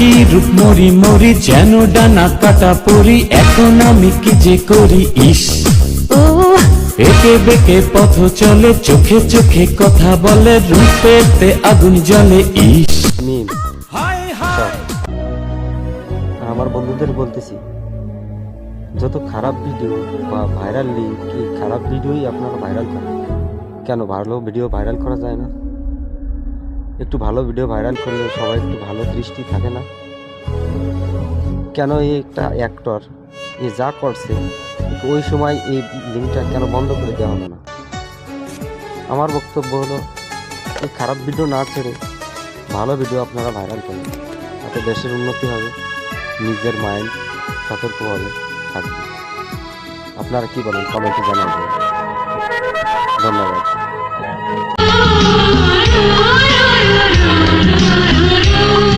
কি রূপ মরি মরি যেন ডানা কাটা পরি, এখন আমি কি যে করি ইস। একে বেঁকে পথ চলে, চোখে চোখে কথা বলে, রূপেতে আগুন জ্বলে ইস। মিম আমার বন্ধুদের বলতেছি, যত খারাপ ভিডিও বা ভাইরাল লিঙ্ক, এই খারাপ ভিডিওই আপনারা ভাইরাল করেন। কেন ভালো ভিডিও ভাইরাল করা যায় না? একটু ভালো ভিডিও ভাইরাল করলে সবাই একটু ভালো দৃষ্টি থাকে না? কেন এই একটা অ্যাক্টর এ যা করছে ওই সময় এই লিঙ্কটা কেন বন্ধ করে দেওয়া হলো না? আমার বক্তব্য হলো, এই খারাপ ভিডিও না ছেড়ে ভালো ভিডিও আপনারা ভাইরাল করেন, তাতে দেশের উন্নতি হবে, নিজের মাইন্ড সতর্কভাবে থাকবে। আপনারা কি বলেন কমেন্টে জানাবেন। ধন্যবাদ।